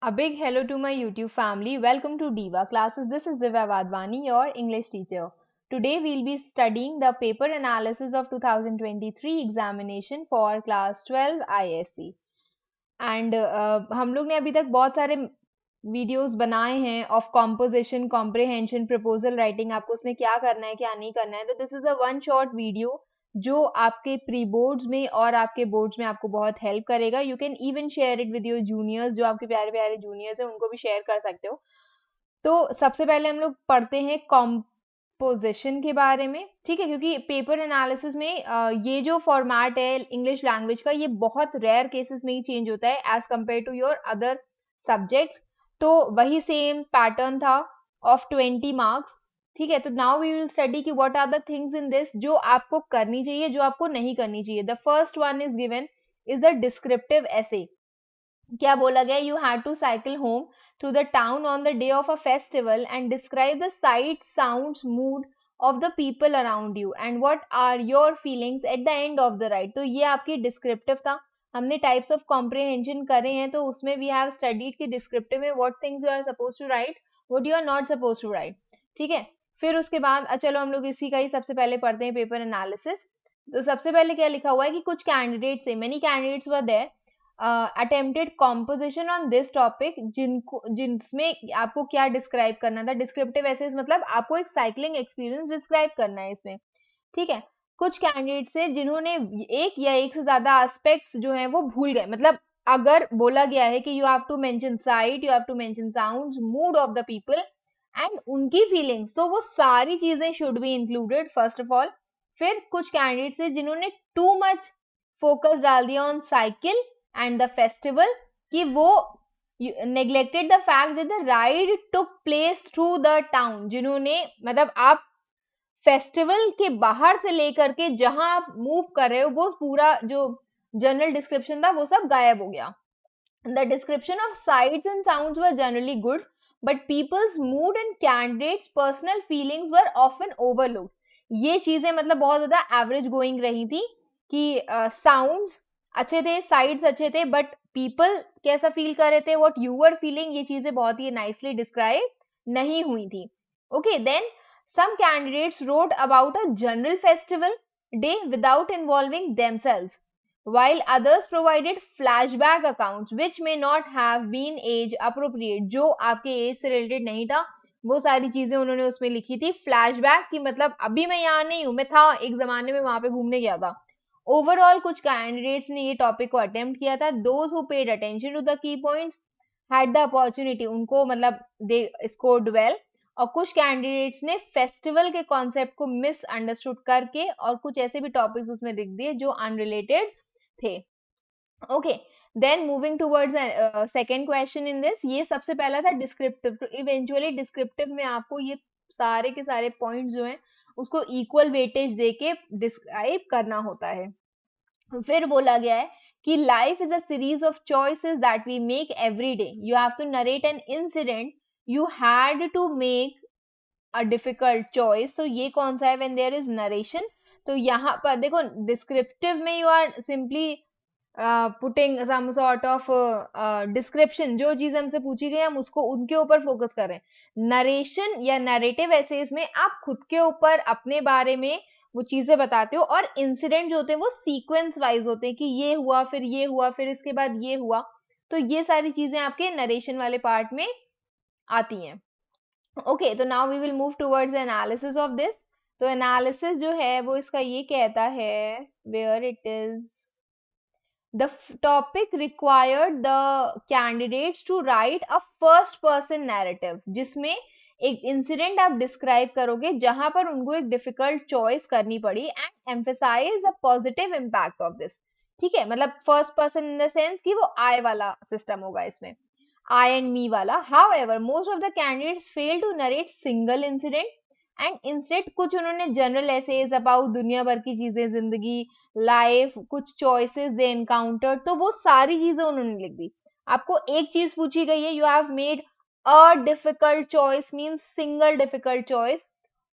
A big hello to my YouTube family. Welcome to Diva Classes. This is Divya Vadvani, your English teacher. Today we'll be studying the paper analysis of 2023 examination for class 12 ISC. And हम लोग ने अभी तक बहुत सारे videos बनाए हैं of composition, comprehension, proposal writing. आपको उसमें क्या करना है, क्या नहीं करना है. तो this is a one short video जो आपके प्री बोर्ड्स में और आपके बोर्ड्स में आपको बहुत हेल्प करेगा. You can even share it with your juniors. जो आपके प्यारे प्यारे जूनियर्स हैं उनको भी शेयर कर सकते हो. तो सबसे पहले हम लोग पढ़ते हैं कॉम्पोजिशन के बारे में. ठीक है, क्योंकि पेपर एनालिसिस में ये जो फॉर्मेट है इंग्लिश लैंग्वेज का, ये बहुत रेयर केसेस में ही चेंज होता है as compare to your other subjects. तो वही सेम पैटर्न था ऑफ 20 मार्क्स. ठीक है, तो नाउ वी विल स्टडी कि what are the things in this जो आपको करनी चाहिए, जो आपको नहीं करनी चाहिए. The first one is given is the descriptive essay. क्या बोला गया? You had to cycle home through the town on the day of a festival and describe the sights, sounds, mood of the people around you and what are your feelings at the end of the ride. तो ये आपकी descriptive था. हमने types of comprehension करे हैं, तो उसमें we have studied कि डिस्क्रिप्टिव में what things you are suppose to write, what you are not suppose to write. ठीक है, फिर उसके बाद चलो हम लोग इसी का ही सबसे पहले पढ़ते हैं पेपर एनालिसिस. तो सबसे पहले क्या लिखा हुआ है कि कुछ कैंडिडेट्स थे, many candidates were there attempted composition on this topic, जिसमें आपको क्या डिस्क्राइब करना था. डिस्क्रिप्टिव एसेज मतलब आपको एक साइकिलिंग एक्सपीरियंस डिस्क्राइब करना है इसमें. ठीक है, कुछ कैंडिडेट्स से जिन्होंने एक या एक से ज्यादा एस्पेक्ट्स जो है वो भूल गए. मतलब अगर बोला गया है कि you have to mention sight, you have to mention sounds, mood of the people and उनकी फीलिंग्स, तो वो सारी चीजें should be included first of all. फिर कुछ कैंडिडेट्स से जिन्होंने टू मच फोकस डाल दिया on cycle and the festival कि वो neglected the fact that the ride took place through the town. जिन्होंने मतलब आप फेस्टिवल के बाहर से लेकर के जहां आप मूव कर रहे हो वो पूरा जो जनरल डिस्क्रिप्शन था वो सब गायब हो गया. The description of sights and sounds were generally good, but people's mood and candidates' personal feelings were often overlooked. ये चीजें मतलब बहुत ज्यादा एवरेज गोइंग रही थी कि साउंड्स अच्छे थे, साइड्स अच्छे थे, बट पीपल कैसा फील कर रहे थे, व्हाट यू वर फीलिंग, ये चीजें बहुत ही नाइसली डिस्क्राइब नहीं हुई थी. Okay, then some candidates wrote about a general festival day without involving themselves, while others provided flashback accounts which may not have been age appropriate. जो आपके as से related नहीं था वो सारी चीजें उन्होंने उसमें लिखी थी. फ्लैशबैक की मतलब अभी मैं यहाँ नहीं हूँ, मैं था एक जमाने में वहां पे घूमने गया था. ओवरऑल कुछ कैंडिडेट्स ने ये टॉपिक को अटेम्प्ट किया था. Those who paid attention to the key points had the opportunity, उनको मतलब दे स्कोर्ड वेल. और कुछ कैंडिडेट्स ने फेस्टिवल के कॉन्सेप्ट को मिसअंडरस्टूड करके और कुछ ऐसे भी टॉपिक्स उसमें लिख दिए जो अनरिलेटेड थे. Okay, then moving towards second question in this. ये सबसे पहला था डिस्क्रिप्टिव. तो इवेंचुअली डिस्क्रिप्टिव में आपको ये सारे के सारे पॉइंट्स जो हैं उसको इक्वल वेटेज देके डिस्क्राइब करना होता है. फिर बोला गया है कि life is a series of choices that we make every day. You have to narrate an incident, you had to make a difficult choice. तो ये कौन सा है? When there is narration. तो यहाँ पर देखो डिस्क्रिप्टिव में you are simply putting some sort of description, जो चीज हमसे पूछी गई हम उसको उनके ऊपर फोकस कर रहे हैं. नरेशन या नरेटिव एसेज में आप खुद के ऊपर अपने बारे में वो चीजें बताते हो, और इंसिडेंट जो होते हैं वो सीक्वेंस वाइज होते हैं कि ये हुआ, फिर ये हुआ, फिर इसके बाद ये हुआ. तो ये सारी चीजें आपके नरेशन वाले पार्ट में आती हैं. ओके, तो now we will move towards analysis of this. तो एनालिसिस जो है वो इसका ये कहता है, where it is, the topic required the candidates to write a first person narrative, जिसमें एक इंसिडेंट आप डिस्क्राइब करोगे जहां पर उनको एक डिफिकल्ट चॉइस करनी पड़ी and emphasize a positive impact of this. ठीक है, मतलब first person in the sense कि वो आई वाला सिस्टम होगा इसमें, आई एंड मी वाला. However most of the candidates fail to narrate single incident and instead कुछ उन्होंने जनरल एसेज अबाउट दुनिया भर की चीजें, जिंदगी, लाइफ, कुछ चॉइसेस दे एनकाउंटर, तो वो सारी चीजें उन्होंने लिख दी. आपको एक चीज पूछी गई है, you have made a difficult choice means single difficult choice.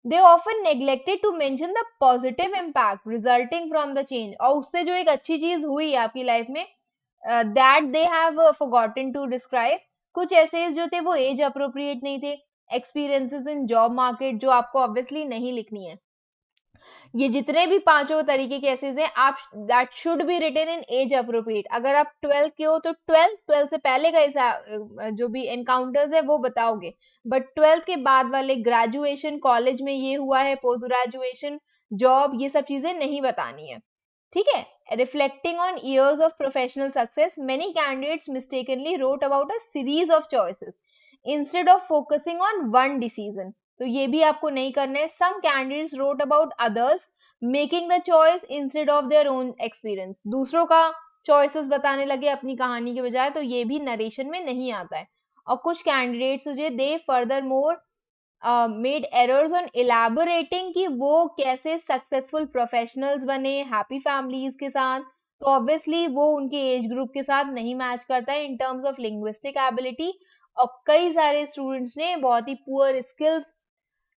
They often neglected to mention the positive impact resulting from the change, और उससे जो एक अच्छी चीज हुई आपकी लाइफ में, that they have forgotten to describe. कुछ एसेज जो थे वो एज अप्रोप्रिएट नहीं थे, एक्सपीरियंसेस इन जॉब मार्केट जो आपको ऑब्वियसली नहीं लिखनी है। ये जितने भी पांचों तरीके के एसेज हैं, आप that should be written in as appropriate. अगर आप 12 के हो तो 12 से पहले का जो भी एनकाउंटर्स है वो बताओगे, बट 12 के बाद वाले ग्रेजुएशन, कॉलेज में ये हुआ है, पोस्ट ग्रेजुएशन, जॉब, ये सब चीजें नहीं बतानी है, ठीक है। Reflecting on years of professional success, many candidates mistakenly wrote about a series of choices instead of focusing on one decision. तो ये भी आपको नहीं करना है। Some candidates wrote about others making the choice instead of their own experience. दूसरों का choices बताने लगे अपनी कहानी के बजाय, तो ये भी narration में नहीं आता है। और कुछ candidates जो they furthermore made errors on elaborating कि वो कैसे सक्सेसफुल प्रोफेशनल्स बने हैप्पी फैमिलीज के साथ, तो ऑब्वियसली वो उनके एज ग्रुप के साथ नहीं मैच करता है in terms of linguistic ability. और कई सारे स्टूडेंट्स ने बहुत ही पुअर स्किल्स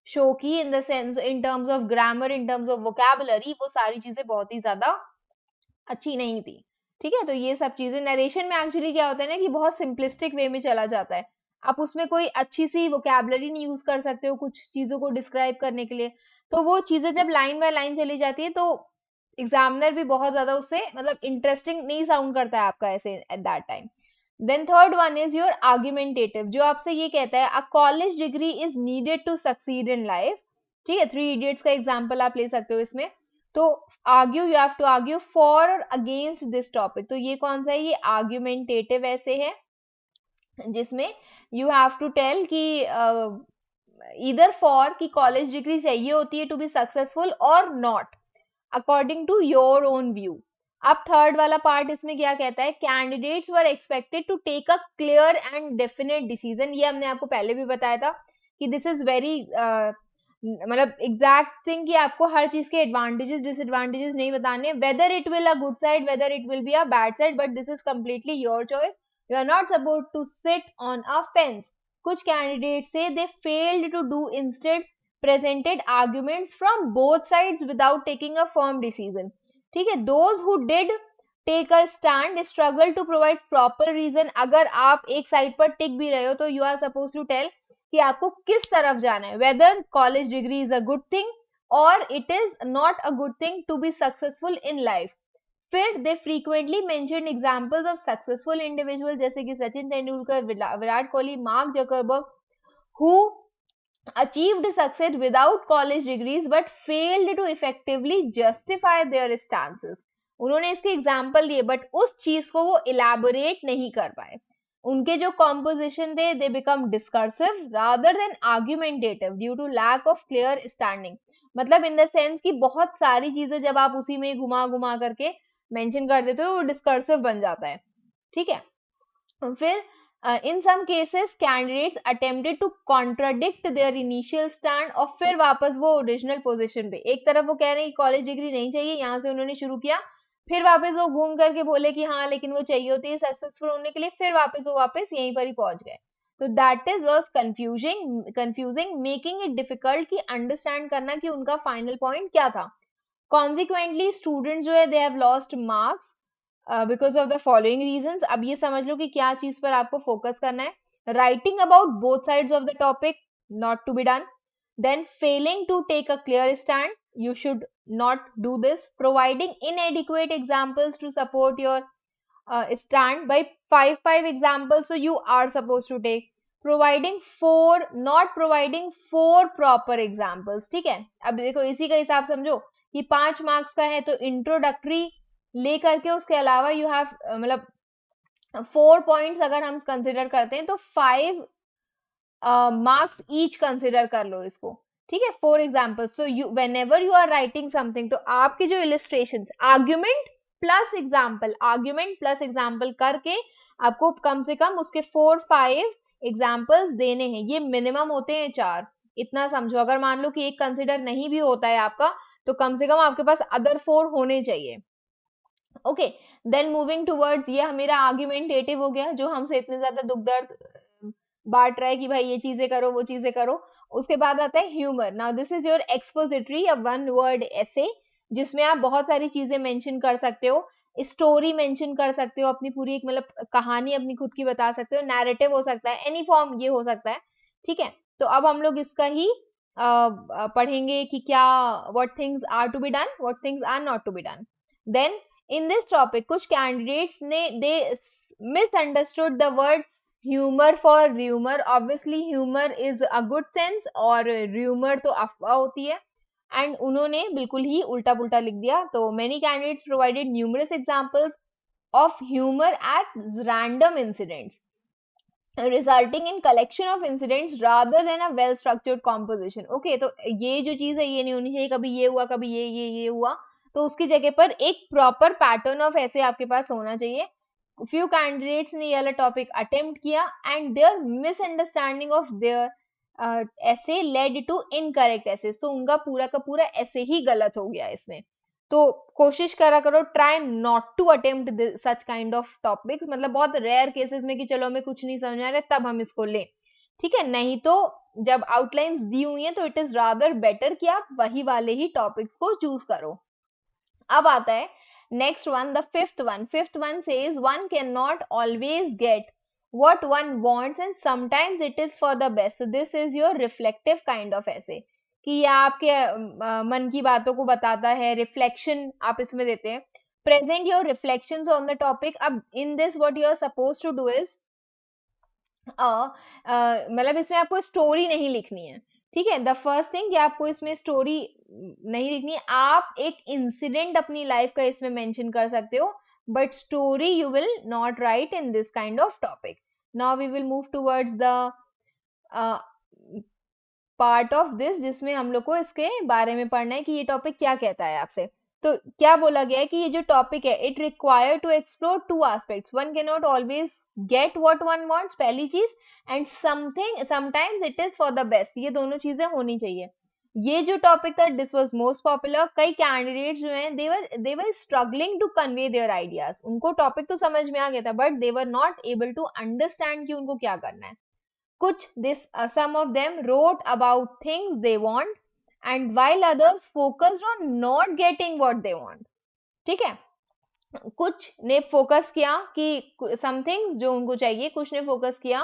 शो की इन the sense, in terms of grammar, in terms of vocabulary, वो सारी चीजें बहुत ही ज्यादा अच्छी नहीं थी, ठीक है। तो ये सब चीजें नरेशन में एक्चुअली क्या होता है ना कि बहुत सिंपलिस्टिक वे में चला जाता है, आप उसमें कोई अच्छी सी वोकैबुलरी नहीं यूज कर सकते हो कुछ चीजों को डिस्क्राइब करने के लिए, तो वो चीजें जब लाइन बाय लाइन चली जाती है तो एग्जामिनर भी बहुत ज्यादा उससे मतलब इंटरेस्टिंग नहीं साउंड करता है आपका ऐसे at that time. Then third one is your argumentative, जो आपसे ये कहता है a college degree is needed to succeed in life, ठीक है। थ्री इडियट्स का एग्जाम्पल आप ले सकते हो इसमें। तो argue, you have to argue for और अगेंस्ट दिस टॉपिक, तो ये कौन सा है, ये आर्ग्यूमेंटेटिव ऐसे है जिसमें यू हैव टू टेल कि इधर फॉर की कॉलेज डिग्री चाहिए होती है टू बी सक्सेसफुल और not according to your own view. अब थर्ड वाला पार्ट इसमें क्या कहता है, candidates were expected to take a clear and definite decision, ये हमने आपको पहले भी बताया था कि दिस इज वेरी मतलब एग्जैक्ट थिंग कि आपको हर चीज के एडवांटेजेस डिसएडवांटेजेस नहीं बताने, whether it will a good side whether it will be a bad side, but this is completely your choice, you are not suppose to sit on a fence. कुछ candidates से they failed to do, instead presented arguments from both sides without taking a firm decision, ठीक है। those who did take a stand struggle to provide proper reason, अगर आप एक side पर टिक भी रहे हो तो you are supposed to tell कि आपको किस तरफ जाना है, whether college degree is a good thing or it is not a good thing to be successful in life। फिर they frequently mentioned examples of successful individuals जैसे कि Sachin Tendulkar, Virat Kohli, mark Zuckerberg, who achieved success without college degrees but failed to effectively justify their stances। उन्होंने इसके example दिए but उस चीज को वो इलेबोरेट नहीं कर पाए, उनके जो कॉम्पोजिशन थे they become discursive rather than argumentative due to lack of clear standing, मतलब इन द सेंस कि बहुत सारी चीजें जब आप उसी में घुमा घुमा करके मेंशन कर देते हो वो डिस्कर्सिव बन जाता है, ठीक है। फिर in some cases candidates attempted to contradict their initial stand और फिर वापस वो ओरिजिनल पोजीशन पे, एक तरफ वो कह रहे हैं कि कॉलेज डिग्री नहीं चाहिए, यहाँ से उन्होंने शुरू किया, फिर वापस वो घूम करके बोले कि हाँ लेकिन वो चाहिए होती है सक्सेसफुल होने के लिए, फिर वापस यहीं पर ही पहुंच गए। तो that is was confusing making it difficult कि अंडरस्टैंड करना कि उनका फाइनल पॉइंट क्या था। कॉन्सिक्वेंटली स्टूडेंट जो है they have lost marks because of the following reasons. अब ये समझ लो कि क्या चीज पर आपको फोकस करना है। Writing about both sides of the topic, not to be done. Then failing to take a clear stand, you should not do this. Providing inadequate examples to support your stand by five examples, so you are supposed to take. Providing four, not providing four proper examples, ठीक है। अब देखो इसी का हिसाब समझो कि 5 marks का है तो इंट्रोडक्टरी लेकर के उसके अलावा यू हैव मतलब 4 पॉइंट्स अगर हम कंसिडर करते हैं तो 5 मार्क्स ईच कंसिडर कर लो इसको, ठीक है। For example so you whenever you are writing something, तो आपके जो इलिस्ट्रेशन आर्ग्यूमेंट प्लस एग्जाम्पल करके आपको कम से कम उसके 4-5 एग्जाम्पल्स देने हैं, ये मिनिमम होते हैं 4, इतना समझो। अगर मान लो कि एक कंसिडर नहीं भी होता है आपका तो कम से कम आपके पास अदर 4 होने चाहिए, ओके। देन मूविंग टूवर्ड्स, ये मेरा आर्ग्यूमेंटेटिव हो गया जो हमसे इतने ज्यादा दुख दर्द बांट रहा है कि भाई ये चीजें करो वो चीजें करो। उसके बाद आता है humour. Now this is your expository, a one word essay जिसमें आप बहुत सारी चीजें मेंशन कर सकते हो। स्टोरी मेंशन कर सकते हो, अपनी पूरी एक मतलब कहानी अपनी खुद की बता सकते हो, नैरेटिव हो सकता है, एनी फॉर्म ये हो सकता है, ठीक है। तो अब हम लोग इसका ही पढ़ेंगे कि क्या what things are to be done, what things are not to be done. Then in this topic कुछ कैंडिडेट्स ने they misunderstood the word humour for rumour. Obviously humour is a good sense और rumour तो अफवाह होती है, and उन्होंने बिल्कुल ही उल्टा पुल्टा लिख दिया। तो many candidates provided numerous examples of humour at random incidents resulting in collection of incidents rather than a well structured composition. Okay, तो ये जो चीज है ये नहीं होनी चाहिए, कभी ये हुआ कभी ये हुआ, तो उसकी जगह पर एक प्रॉपर पैटर्न ऑफ ऐसे आपके पास होना चाहिए। फ्यू कैंडिडेट्स ने ये वाला टॉपिक अटेम्प्ट किया and their misunderstanding of their essay led to incorrect essay, तो उनका पूरा का पूरा ऐसे ही गलत हो गया इसमें। तो कोशिश करा करो, try not to attempt such kind of topics, मतलब बहुत रेयर केसेस में कि चलो हमें कुछ नहीं समझ आ रहा है तब हम इसको लें, ठीक है। नहीं तो जब आउटलाइंस दी हुई है तो इट इज रादर बेटर कि आप वही वाले ही टॉपिक्स को चूज करो। अब आता है next one, the fifth one says one can not always gate what one wants and sometimes it is for the best, so this is your reflective kind of essay कि ये आपके मन की बातों को बताता है, रिफ्लेक्शन आप इसमें देते हैं, present your reflections on the topic. अब in this what you are suppose to do is मतलब इसमें आपको स्टोरी नहीं लिखनी है, ठीक है। द फर्स्ट थिंग कि आपको इसमें स्टोरी नहीं लिखनी है, आप एक इंसिडेंट अपनी लाइफ का इसमें मेंशन कर सकते हो, but story you will not write in this kind of topic. Now we will move towards the part of this जिसमें हम लोग को इसके बारे में पढ़ना है कि ये टॉपिक क्या कहता है आपसे। तो क्या बोला गया है कि ये जो टॉपिक है it require to explore two aspects, one can not always get what one wants पहली चीज, and something sometimes it is for the best, ये दोनों चीजें होनी चाहिए। ये जो टॉपिक था दिस वाज मोस्ट पॉपुलर, कई कैंडिडेट्स जो हैं they were struggling to convey their ideas, उनको टॉपिक तो समझ में आ गया था but they were not able to understand कि उनको क्या करना है। कुछ some of them wrote about things they want and while others focused on not getting what they want, ठीक है। कुछ ने फोकस किया कि some things जो उनको चाहिए, कुछ ने फोकस किया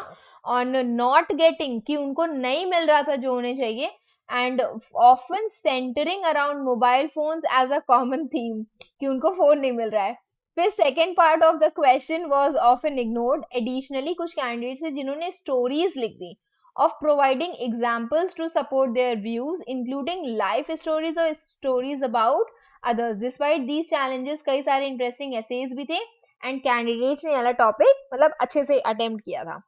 on not getting कि उनको नहीं मिल रहा था जो उन्हें चाहिए, and often centering around mobile phones as a common theme कि उनको फोन नहीं मिल रहा है। फिर second part of the question was often ignored. Additionally कुछ कैंडिडेट्स हैं जिन्होंने स्टोरीज लिख दी of providing examples to support their views including life stories और stories about others. Despite these challenges कई सारे इंटरेस्टिंग एसेज भी थे एंड कैंडिडेट्स ने वाला टॉपिक मतलब अच्छे से अटेम्प्ट किया था।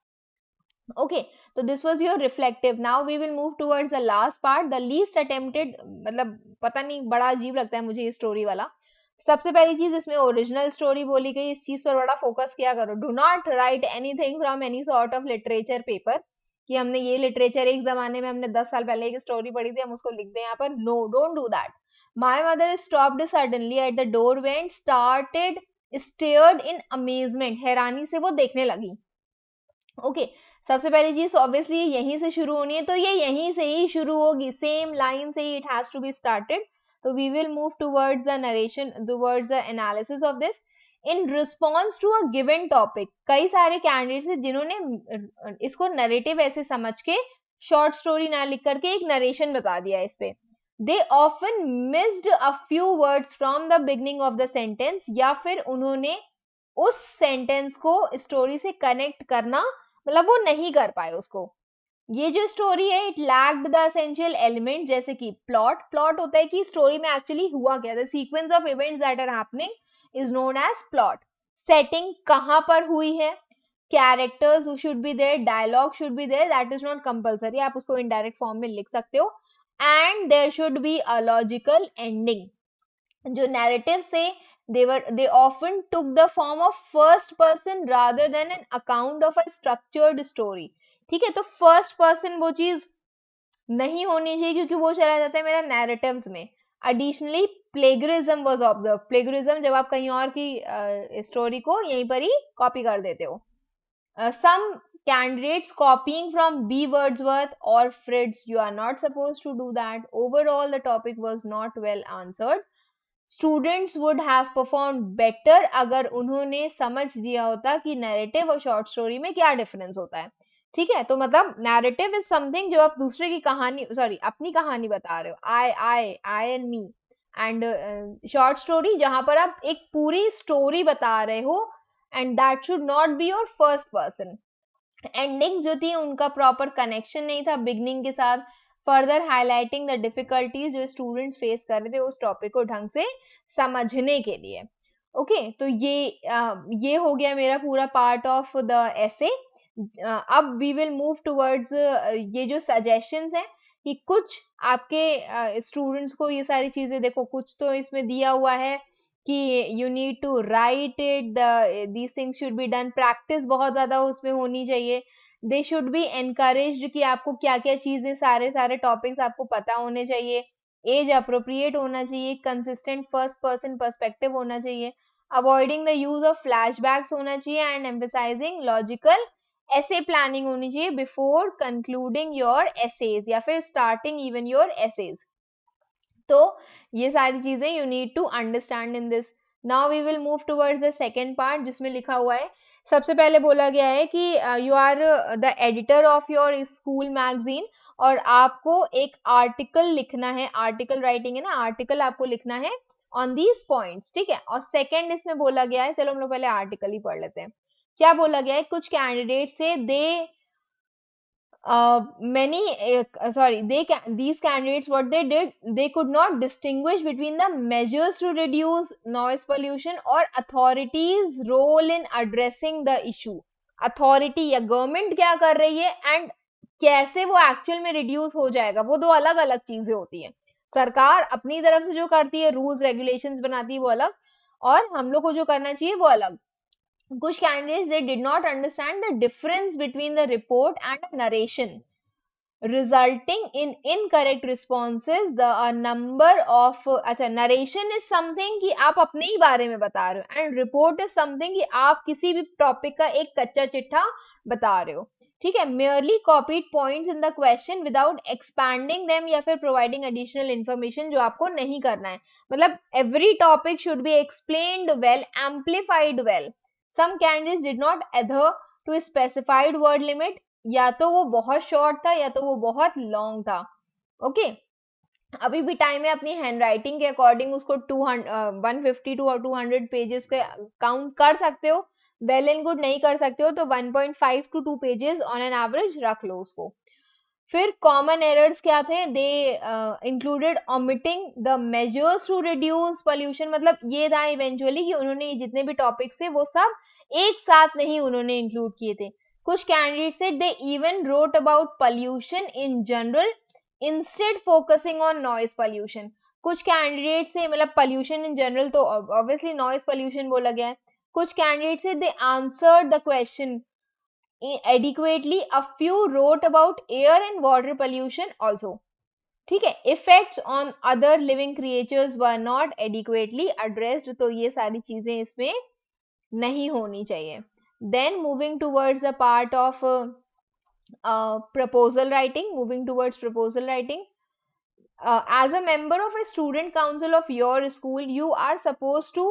ओके, तो this was your reflective. Now we will move towards the last part, the least attempted, मतलब पता नहीं बड़ा अजीब लगता है मुझे ये स्टोरी वाला। सबसे पहली चीज इसमें ओरिजिनल स्टोरी बोली गई, इस चीज पर बड़ा फोकस किया करो। Do not right anything from any sort of literature paper कि हमने ये लिटरेचर एक जमाने में हमने 10 साल पहले एक स्टोरी पढ़ी थी हम उसको लिख दें यहाँ पर। No, don't do that. My mother stopped suddenly at the doorway and started stared in amazement, हैरानी से वो देखने लगी। ओके, सबसे पहली चीज ऑब्वियसली यहीं से शुरू होनी है, तो ये यहीं से ही शुरू होगी, सेम लाइन से ही it has to be started. So we will move towards the narration, towards the analysis of this. In response to a given topic, कई सारे कैंडिडेट्स हैं जिन्होंने इसको नरेटिव ऐसे समझ के शॉर्ट स्टोरी ना लिख करके एक नरेशन बता दिया इस पे। They often missed a few words from the beginning of the sentence, या फिर उन्होंने उस सेंटेंस को स्टोरी से कनेक्ट करना मतलब वो नहीं कर पाए उसको। ये जो स्टोरी है it lacked the essential element, जैसे कि प्लॉट होता है कि स्टोरी में एक्चुअली हुआ क्या, the sequence of events that are happening is known as plot. Setting कहां पर हुई है, characters should be there, dialogue should be there, that is not compulsory, आप उसको इनडायरेक्ट फॉर्म में लिख सकते हो। And there should be a logical ending. जो नैरेटिव से they often took the form of first person rather than an account of a structured story, ठीक है। तो फर्स्ट पर्सन वो चीज नहीं होनी चाहिए क्योंकि वो चला जाता है मेरा नैरेटिव्स में। Additionally plagiarism was observe, plagiarism जब आप कहीं और की स्टोरी को यहीं पर ही कॉपी कर देते हो। सम candidates copying from B. Wordsworth or Fritz, you are not supposed to do that. Overall, the topic was not well answered. Students would have perform better अगर उन्होंने समझ दिया होता कि नैरेटिव और शॉर्ट स्टोरी में क्या डिफरेंस होता है। ठीक है, तो मतलब नैरेटिव इज समथिंग जो आप दूसरे की कहानी, सॉरी अपनी कहानी बता रहे हो, I and me, and short story जहां पर आप एक पूरी स्टोरी बता रहे हो, and that should not be your first person. Endings जो थी उनका प्रॉपर कनेक्शन नहीं था बिगनिंग के साथ, फर्दर हाईलाइटिंग द डिफिकल्टीज जो स्टूडेंट्स फेस कर रहे थे उस टॉपिक को ढंग से समझने के लिए। ओके, तो ये हो गया मेरा पूरा पार्ट ऑफ द एसे। अब वी विल मूव टुवर्ड्स ये जो सजेशंस हैं कि कुछ आपके स्टूडेंट्स को ये सारी चीजें, देखो कुछ तो इसमें दिया हुआ है कि you need to write it, these things should be done, practice बहुत ज्यादा उसमें होनी चाहिए, दे शुड बी एनकरेज्ड कि आपको क्या क्या चीजें, सारे सारे टॉपिक्स आपको पता होने चाहिए, एज अप्रोप्रिएट होना चाहिए, कंसिस्टेंट फर्स्ट पर्सन पर्सपेक्टिव होना चाहिए, avoiding the use of flashbacks होना चाहिए, एंड एम्फेसाइजिंग लॉजिकल ऐसे प्लानिंग होनी चाहिए बिफोर कंक्लूडिंग योर एसेज या फिर स्टार्टिंग इवन योर एसेज। तो ये सारी चीजें you need to understand in this. Now we will move towards the second part जिसमें लिखा हुआ है, सबसे पहले बोला गया है कि you are the editor of your school magazine, और आपको एक आर्टिकल लिखना है, आर्टिकल राइटिंग है ना, आर्टिकल आपको लिखना है ऑन दीज पॉइंट्स। ठीक है, और सेकंड इसमें बोला गया है, चलो हम लोग पहले आर्टिकल ही पढ़ लेते हैं। क्या बोला गया है, कुछ कैंडिडेट से दे many sorry these candidates, what they did, they could not distinguish between the measures to reduce noise pollution or authorities role in addressing the issue। Authority या गवर्नमेंट क्या कर रही है एंड कैसे वो एक्चुअल में रिड्यूस हो जाएगा, वो दो अलग अलग चीजें होती हैं। सरकार अपनी तरफ से जो करती है, रूल्स रेगुलेशंस बनाती है, वो अलग, और हम लोग को जो करना चाहिए वो अलग। कुछ candidates they did not understand the difference between the report and a narration, resulting in incorrect responses। The a number of अच्छा, narration is something कि आप अपने ही बारे में बता रहे हो, and report is something कि आप किसी भी टॉपिक का एक कच्चा चिट्ठा बता रहे हो। ठीक है, merely copied points in the question without expanding them या फिर providing additional information जो आपको नहीं करना है। मतलब every topic should be explained well, amplified well। Some candidates did not adhere to a specified word limit, या तो वो बहुत शॉर्ट था या तो वो बहुत लॉन्ग था। ओके, अभी भी टाइम है, अपनी हैंड राइटिंग के अकॉर्डिंग उसको 150 टू 200 पेजेस के काउंट कर सकते हो, वेल एंड गुड, नहीं कर सकते हो तो 1.5 to 2 pages on an average रख लो उसको। फिर कॉमन एरर्स क्या थे, they included omitting the measures to reduce pollution, मतलब ये था इवेंचुअली कि उन्होंने जितने भी टॉपिक्स थे वो सब एक साथ नहीं उन्होंने इंक्लूड किए थे। कुछ कैंडिडेट्स से they even wrote about pollution in general instead focusing on noise pollution. कुछ कैंडिडेट से, मतलब पोल्यूशन इन जनरल तो ऑब्वियसली नॉइज पोल्यूशन बोला गया है। कुछ कैंडिडेट से they answered the question adequately, a few wrote about air and water pollution also। ठीक है, effects on other living creatures were not adequately addressed, तो ये सारी चीजें इसमें नहीं होनी चाहिए। Then moving towards the part of proposal writing, as a member of a student council of your school, you are supposed to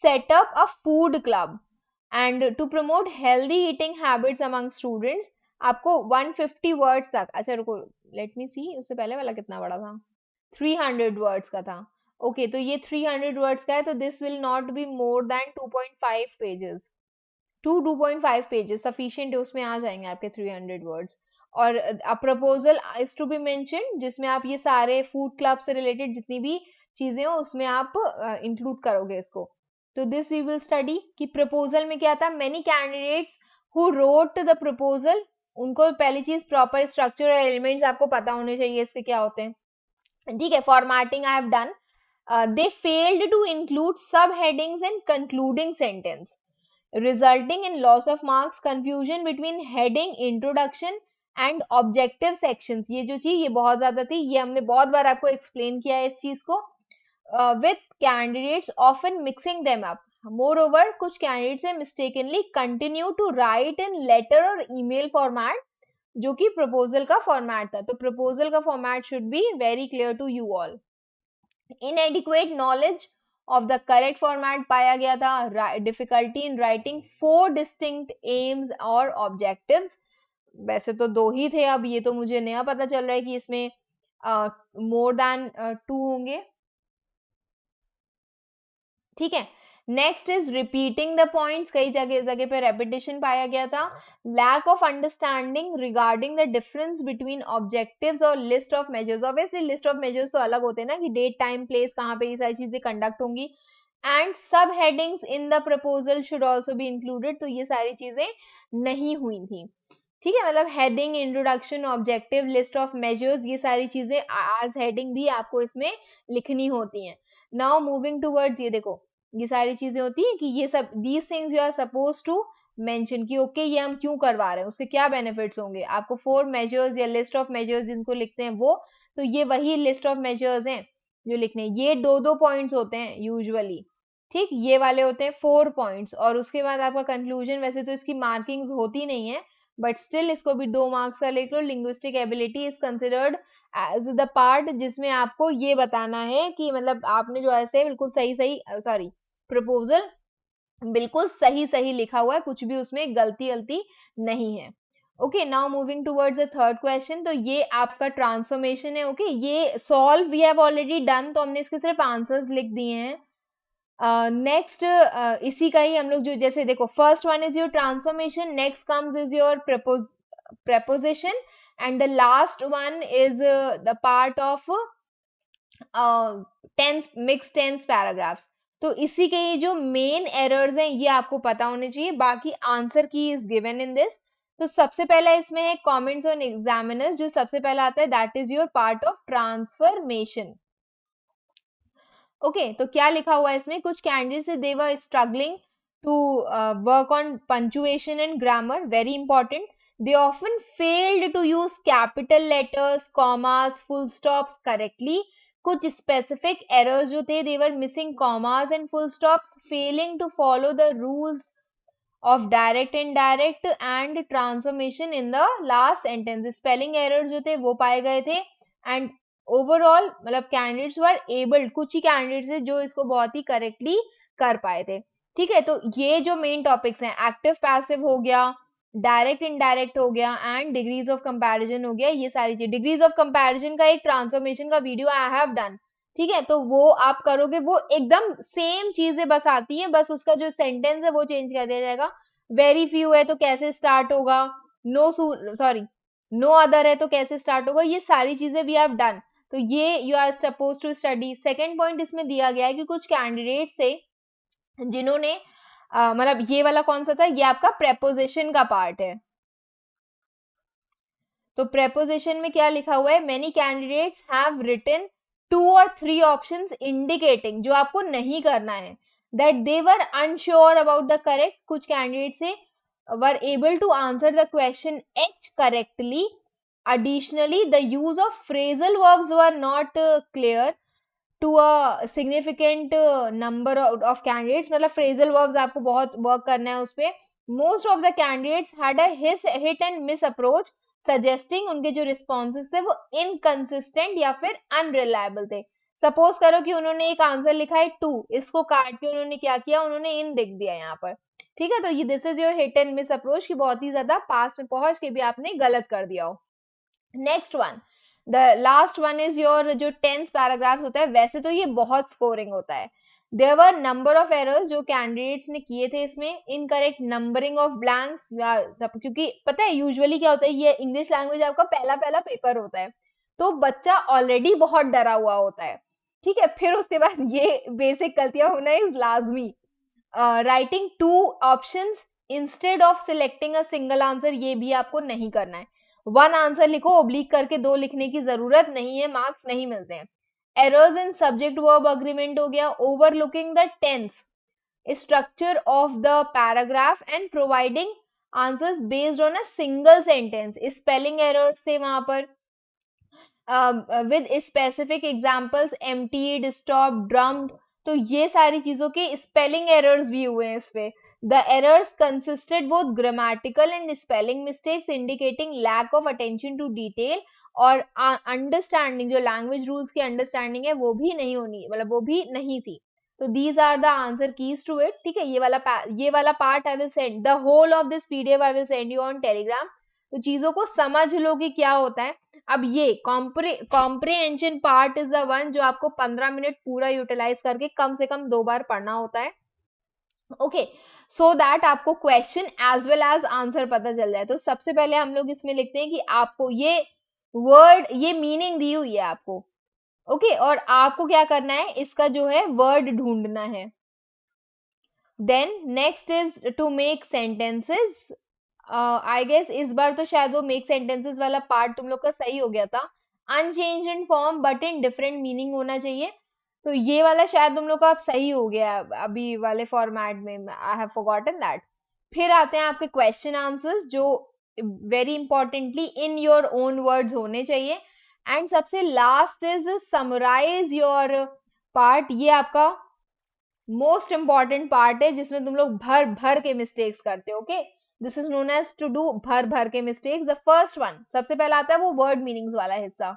set up a food club and to promote healthy eating habits among students। आपको 150 words तक, अच्छा रुको, let me सी, उससे पहले वाला कितना बड़ा था, 300 वर्ड्स का था। ओके, तो ये 300 वर्ड्स का है, तो this will not be more than 2.5 pages, 2.5 pages sufficient है, उसमें आ जाएंगे आपके 300 वर्ड्स। और a proposal is to be mentioned, जिसमें आप ये सारे फूड क्लब से रिलेटेड जितनी भी चीजें हो उसमें आप इंक्लूड करोगे इसको। तो दिस वी विल स्टडी कि प्रपोजल में क्या था। Many candidates who wrote the proposal, उनको पहली चीज प्रॉपर स्ट्रक्चर और एलिमेंट्स आपको पता होने चाहिए इसके क्या होते हैं। ठीक है, formatting I have done. They failed to include subheadings in concluding sentence, resulting in loss of marks, confusion between heading, introduction and objective sections। ये जो चीज ये बहुत ज्यादा थी, ये हमने बहुत बार आपको एक्सप्लेन किया है इस चीज को, with candidates often mixing them up। Moreover, कुछ candidates ने mistakenly continue to write in letter और email format, जो कि proposal का format था। तो proposal का format should be very clear to you all। Inadequate knowledge of the correct format पाया गया था, difficulty in writing 4 distinct AIIMS और ऑब्जेक्टिव्स, वैसे तो 2 ही थे, अब ये तो मुझे नया पता चल रहा है कि इसमें मोर देन 2 होंगे, ठीक है। Next is repeating the points, कई जगह जगह पे रेपिटेशन पाया गया था। Lack of understanding regarding the difference between objectives और list of measures, obviously list of measures तो अलग होते हैं ना, कि डेट टाइम प्लेस कहाँ पे ये सारी चीजें कंडक्ट होंगी, एंड सब headings in the proposal should also be included, तो ये सारी चीजें नहीं हुई थी, ठीक है। मतलब heading, introduction, objective, list of measures, ये सारी चीजें एज हेडिंग भी आपको इसमें लिखनी होती हैं। नाउ मूविंग टूवर्ड्स, ये देखो ये सारी चीजें होती है कि ये सब these things you are suppose to mention, कि ओके ये हम क्यों करवा रहे हैं, उसके क्या बेनिफिट्स होंगे, आपको 4 मेजर्स या लिस्ट ऑफ मेजर्स जिनको लिखते हैं वो, तो ये वही लिस्ट ऑफ मेजर्स हैं जो लिखने हैं। ये 2-2 पॉइंट्स होते हैं यूजुअली, ठीक, ये वाले होते हैं 4 पॉइंट्स, और उसके बाद आपका कंक्लूजन, वैसे तो इसकी मार्किंग्स होती नहीं है बट स्टिल इसको भी 2 मार्क्स का लिख लो। Linguistic ability is considered as the part जिसमें आपको ये बताना है कि मतलब आपने जो ऐसे बिल्कुल सही सही सॉरी प्रपोजल बिल्कुल सही सही लिखा हुआ है, कुछ भी उसमें गलती गलती नहीं है। Okay, now moving towards the third question, तो ये आपका ट्रांसफॉर्मेशन है। ओके, ये solve we have already done, तो हमने इसके सिर्फ आंसर्स लिख दिए हैं। नेक्स्ट इसी का ही हम लोग जो, जैसे देखो first one is your transformation, next comes is your preposition, and the last one is the part of tense, mix tense paragraphs. तो इसी के ये जो मेन एरर्स हैं ये आपको पता होने चाहिए, बाकी आंसर की इज गिवन इन दिस। तो सबसे पहला इसमें है कमेंट्स ऑन एग्जामिनर्स, जो सबसे पहला आता है, that is your part of transformation. Okay, तो क्या लिखा हुआ है इसमें, कुछ candidates they were struggling to work on punctuation and grammar, very important. They often failed to use capital letters, commas, full stops correctly. कुछ specific errors जो थे, they were missing commas and full stops, failing to follow the rules of direct, indirect and transformation in the last sentence. Spelling errors जो थे वो पाए गए थे, and overall मतलब candidates were able, कुछ ही candidates थे जो इसको बहुत ही correctly कर पाए थे, ठीक है। तो ये जो मेन टॉपिक्स हैं, एक्टिव पैसिव हो गया, डायरेक्ट इनडायरेक्ट हो गया, एंड डिग्रीज ऑफ कंपैरिजन हो गया, ये सारी चीज। डिग्रीज ऑफ कंपैरिजन का एक ट्रांसफॉर्मेशन का वीडियो आई हैव डन, ठीक है, तो वो आप करोगे, वो एकदम सेम चीजें बस आती हैं, बस उसका जो सेंटेंस है वो चेंज कर दिया जाएगा। वेरी फ्यू है तो कैसे स्टार्ट होगा, नो सॉरी नो अदर है तो कैसे स्टार्ट होगा, ये सारी चीजें वी हैव डन। तो ये you are suppose to study. Second point इसमें दिया गया है कि कुछ कैंडिडेट थे जिन्होंने मतलब ये वाला कौन सा था, ये आपका प्रेपोजिशन का पार्ट है। तो प्रेपोजिशन में क्या लिखा हुआ है, many candidates have written 2 or 3 options indicating, जो आपको नहीं करना है, that they were unsure about the correct, कुछ कैंडिडेट्स से were able to answer the question each correctly. Additionally, the use of phrasal verbs were not clear to a significant number of candidates, मतलब phrasal verbs आपको बहुत work करना है उस पे। Most of the candidates had a hit and miss approach, suggesting उनके जो responses थे वो inconsistent या फिर unreliable थे। सपोज करो कि उन्होंने एक आंसर लिखा है 2, इसको काट के उन्होंने क्या किया, उन्होंने इन लिख दिया यहाँ पर, ठीक है। तो ये this is your hit and miss approach, कि बहुत ही ज्यादा पास में पहुंच के भी आपने गलत कर दिया हो। Next one, the last one is your जो टेंस पैराग्राफ होता है, वैसे तो ये बहुत स्कोरिंग होता है। There were number of errors जो कैंडिडेट्स ने किए थे इसमें, इनकरेक्ट नंबरिंग ऑफ ब्लैंक्स, क्योंकि पता है यूजुअली क्या होता है, ये इंग्लिश लैंग्वेज आपका पहला पहला पेपर होता है, तो बच्चा ऑलरेडी बहुत डरा हुआ होता है, ठीक है, फिर उसके बाद ये बेसिक गलतियां होना इज लाजमी। Writing 2 options instead of selecting a single answer, ये भी आपको नहीं करना है। 1 आंसर लिखो, ओब्लिक करके 2 लिखने की जरूरत नहीं है, मार्क्स नहीं मिलते हैं। Errors in subject verb agreement हो गया, overlooking the tense structure of the paragraph and providing answers based on a single sentence, spelling errors थे वहां पर with specific examples, emptied, stop, drummed, तो ये सारी चीजों के स्पेलिंग एरर्स भी हुए हैं इस पे। The errors consisted both grammatical and spelling mistakes, indicating lack of attention to detail, और अंडरस्टैंडिंग जो लैंग्वेज रूल्स की अंडरस्टैंडिंग है वो भी नहीं होनी, मतलब वो भी नहीं थी। तो these are the answer keys to it, ठीक है। ये वाला part I will send, the whole of this PDF I will send you on Telegram. तो चीजों को समझ लो कि क्या होता है। अब ये comprehension part is the one जो आपको 15 मिनट पूरा यूटिलाइज करके कम से कम 2 बार पढ़ना होता है, ओके, सो दैट आपको question as well as answer पता चल जाए। तो सबसे पहले हम लोग इसमें लिखते हैं कि आपको ये वर्ड, ये मीनिंग दी हुई है आपको, ओके, और आपको क्या करना है, इसका जो है वर्ड ढूंढना है। Then next is to make sentences. I guess इस बार तो शायद वो मेक सेंटेंसेस वाला पार्ट तुम लोग का सही हो गया था। Unchanged in form but in different meaning होना चाहिए। तो ये वाला शायद तुम लोग का अब सही हो गया अभी वाले फॉर्मेट में, आई हैव फॉरगॉटन दैट। फिर आते हैं आपके क्वेश्चन आंसर्स जो very importantly in your own words होने चाहिए। एंड सबसे last is summarise your part. ये आपका मोस्ट इंपॉर्टेंट पार्ट है जिसमें तुम लोग भर भर के मिस्टेक्स करते हो, okay. This is known as to do भर भर के मिस्टेक्स। द फर्स्ट वन, सबसे पहला आता है वो वर्ड मीनिंग्स वाला हिस्सा।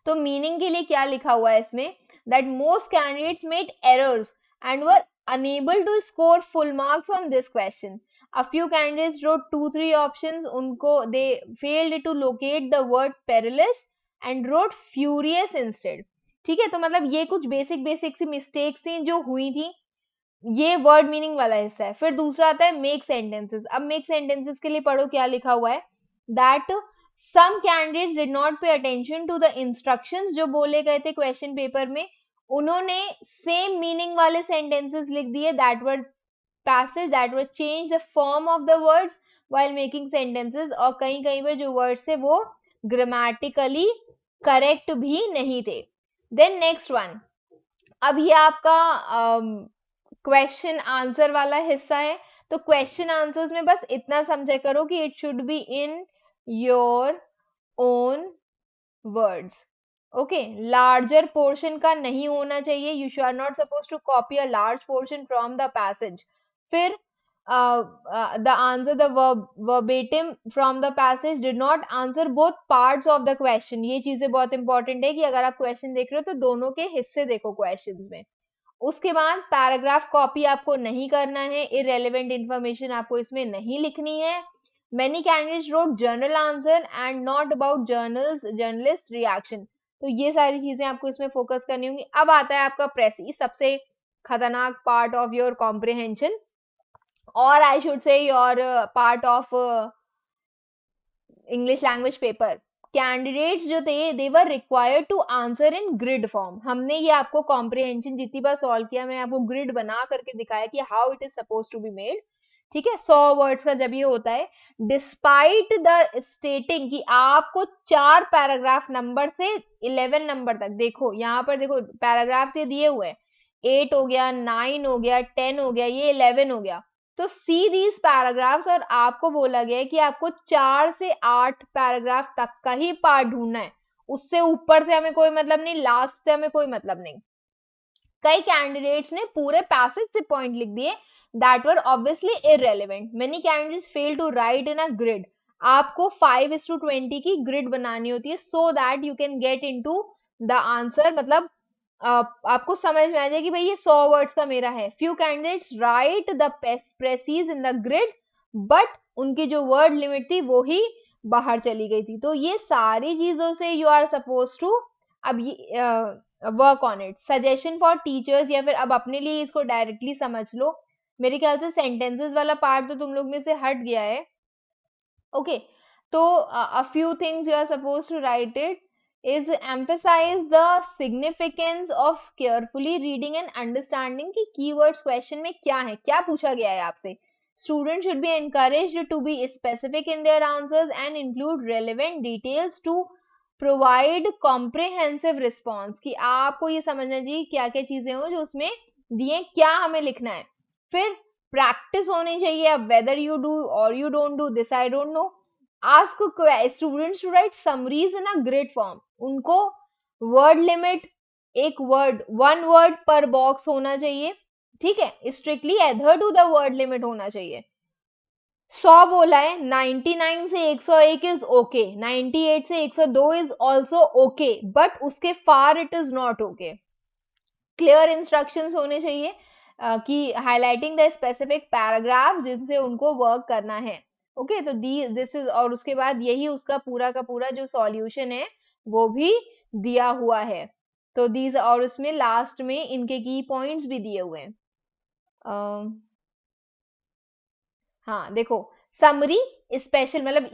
तो मीनिंग के लिए क्या लिखा हुआ है इसमें, that most candidates made errors and were unable to score full marks on this question. A few candidates wrote 2-3 options, उनको they failed to locate the word perilous and wrote furious instead, ठीक है। तो मतलब ये कुछ basic सी mistakes थी जो हुई थी, ये वर्ड मीनिंग वाला हिस्सा है। फिर दूसरा आता है मेक सेंटेंसेस। अब मेक सेंटेंसेस के लिए पढ़ो क्या लिखा हुआ है, that some candidates did not pay attention to the instructions जो बोले गए थे क्वेश्चन पेपर में, उन्होंने सेम मीनिंग वाले सेंटेंसेस लिख दिए that were passage that were change the form of the words while making sentences, और कहीं कहीं पर जो वर्ड्स है वो ग्रामेटिकली करेक्ट भी नहीं थे। देन नेक्स्ट वन, अब ये आपका क्वेश्चन आंसर वाला हिस्सा है। तो क्वेश्चन आंसर्स में बस इतना समझा करो कि it should be in your own words, okay. Larger portion का नहीं होना चाहिए, you are not suppose to copy a large portion from the passage. फिर the answer, the verbatim from the passage did not answer both parts of the question। ये चीजें बहुत important है कि अगर आप क्वेश्चन देख रहे हो तो दोनों के हिस्से देखो क्वेश्चंस में। उसके बाद पैराग्राफ कॉपी आपको नहीं करना है, इररेलेवेंट इंफॉर्मेशन आपको इसमें नहीं लिखनी है। Many candidates wrote journal answer and not about journalist reaction। तो ये सारी चीजें आपको इसमें फोकस करनी होंगी। अब आता है आपका प्रेसी, सबसे खतरनाक पार्ट ऑफ योर कॉम्प्रिहेंशन, और I should say your part of English language paper. Candidates जो थे they were required to answer in grid form. हमने ये आपको कॉम्प्रिहेंशन जितनी बार सॉल्व किया, मैं आपको ग्रिड बना करके दिखाया कि how it is suppose to be made, ठीक है। 100 वर्ड्स का जब ये होता है, डिस्पाइट द स्टेटिंग कि आपको 4 पैराग्राफ नंबर से 11 नंबर तक, देखो यहाँ पर देखो पैराग्राफ्स ये दिए हुए हैं, 8 हो गया, 9 हो गया, 10 हो गया, ये 11 हो गया। तो सी दीज पैराग्राफ्स, और आपको बोला गया है कि आपको 4 से 8 पैराग्राफ तक का ही पार्ट ढूंढना है, उससे ऊपर से हमें कोई मतलब नहीं, लास्ट से हमें कोई मतलब नहीं। कई कैंडिडेट्स ने पूरे पैसेज से पॉइंट लिख दिए that were obviously irrelevant. Many candidates fail to write in a grid. आपको 5:20 की ग्रिड बनानी होती है so that you can get into the answer। मतलब आपको समझ में आ जाए कि भाई ये 100 वर्ड्स का मेरा है। Few candidates write the precis in the grid, but उनकी जो वर्ड लिमिट थी वो ही बाहर चली गई थी। तो ये सारी चीजों से you are supposed to अब work on it. Suggestion for teachers, या फिर अब अपने लिए इसको डायरेक्टली समझ लो। मेरे ख्याल से सेंटेंसेस वाला पार्ट तो तुम लोग में से हट गया है, ओके। तो a few things you are suppose to write it is emphasise the significance of carefully reading and understanding कि कीवर्ड्स क्वेश्चन में क्या है, क्या पूछा गया है आपसे। Student should be encouraged to be specific in their answers and include relevant details to provide comprehensive response, कि आपको ये समझना चाहिए क्या क्या चीजें हो जो उसमें दिए, क्या हमें लिखना है। फिर प्रैक्टिस होनी चाहिए। अब वेदर यू डू और you don't do this I don't know. Ask students to write summaries in a grid form. उनको वर्ड लिमिट, एक वर्ड, 1 वर्ड पर बॉक्स होना चाहिए, ठीक है। Strictly adhere to the word limit होना चाहिए। 100 बोला है, 99 से 101 इज ओके, 98 से 102 इज ऑल्सो ओके, बट उसके far it is not okay. Clear instructions होने चाहिए कि हाईलाइटिंग द स्पेसिफिक पैराग्राफ जिनसे उनको वर्क करना है। ओके, तो दिस इज, और उसके बाद यही उसका पूरा का पूरा जो सॉल्यूशन है वो भी दिया हुआ है। तो दीज, और उसमें लास्ट में इनके की पॉइंट्स भी दिए हुए हैं। हाँ देखो, समरी स्पेशल, मतलब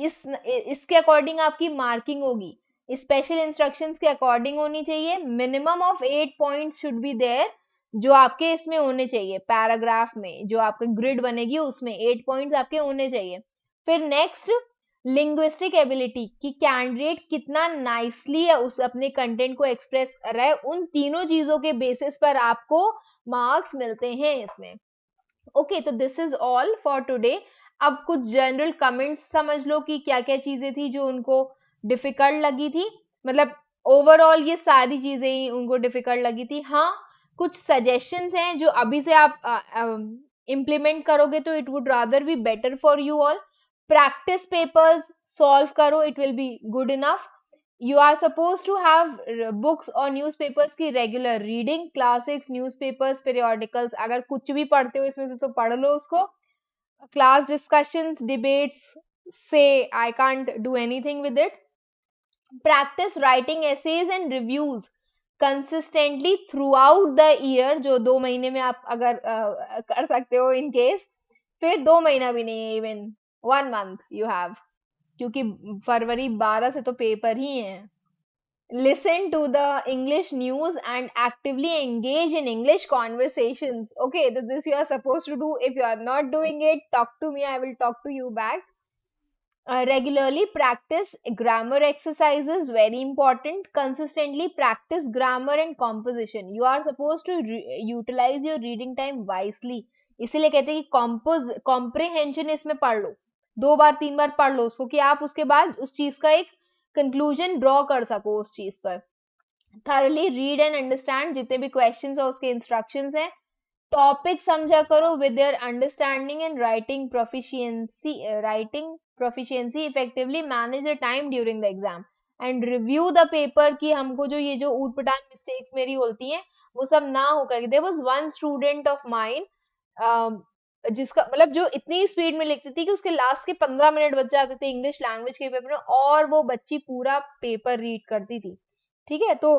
इसके अकॉर्डिंग आपकी मार्किंग होगी। स्पेशल इंस्ट्रक्शंस के अकॉर्डिंग होनी चाहिए। Minimum of 8 points should be there, जो आपके इसमें होने चाहिए पैराग्राफ में, जो आपका ग्रिड बनेगी उसमें 8 पॉइंट्स आपके होने चाहिए। फिर नेक्स्ट, लिंग्विस्टिक एबिलिटी, कि कैंडिडेट कितना नाइसली उस अपने कंटेंट को एक्सप्रेस कर रहा है, उन तीनों चीजों के बेसिस पर आपको मार्क्स मिलते हैं इसमें। ओके, तो this is all for today. अब कुछ जनरल कमेंट्स समझ लो कि क्या क्या चीजें थी जो उनको डिफिकल्ट लगी थी। मतलब ओवरऑल ये सारी चीजें ही उनको डिफिकल्ट लगी थी। हाँ, कुछ सजेशंस हैं जो अभी से आप इम्प्लीमेंट करोगे तो it would rather be better for you all. Practice papers solve करो, it will be good enough. You are supposed to have books or newspapers की regular reading, classics, newspapers, periodicals, अगर कुछ भी पढ़ते हो इसमें से तो पढ़ लो उसको। Class discussions, debates, say I can't do anything with it. Practice writing essays and reviews consistently throughout the year, जो 2 महीने में आप अगर कर सकते हो in case। फिर 2 महीना भी नहीं है, इवन 1 month you have, क्योंकि फरवरी 12 से तो पेपर ही है। Listen to the English news and actively engage in English conversations. Okay, this you are supposed to do. If you are not doing it, talk to me. I will talk to you back. Regularly practice grammar exercises, very important. Consistently practice grammar and composition. You are supposed to utilize your reading time wisely. इसीलिए कहते हैं कि comprehension इसमें पढ़ लो, 2 बार 3 बार पढ़ लो उसको, कि आप उसके बाद उस चीज का एक कंक्लूजन ड्रॉ कर सको उस चीज पर। thoroughly read and understand, जितने भी क्वेश्चंस है उसके इंस्ट्रक्शंस हैं। टॉपिक समझा करो with their understanding and writing proficiency effectively, manage the time during the exam and review the paper, कि हमको जो ये जो ऊटपटांग मिस्टेक्स मेरी होती हैं वो सब ना हो करके। there was one student of mine जिसका मतलब जो इतनी स्पीड में लिखती थी कि उसके लास्ट के 15 मिनट बच जाते थे इंग्लिश लैंग्वेज के पेपर में, और वो बच्ची पूरा पेपर रीड करती थी। ठीक है, तो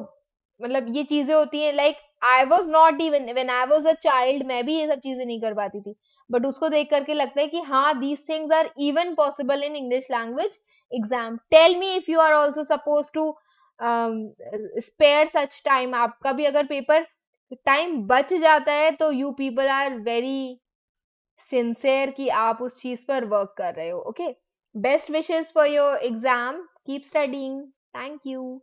मतलब ये चीजें होती हैं। Like I was not even when I was a child, मैं भी ये सब चीजें नहीं कर पाती थी, बट उसको देख करके लगता है कि हाँ, these things are even possible in English language exam. Tell me if you are also suppose to spare such time. आपका भी अगर पेपर टाइम बच जाता है तो you people are very sincere कि आप उस चीज पर वर्क कर रहे हो। Okay, best wishes for your exam, keep studying, thank you.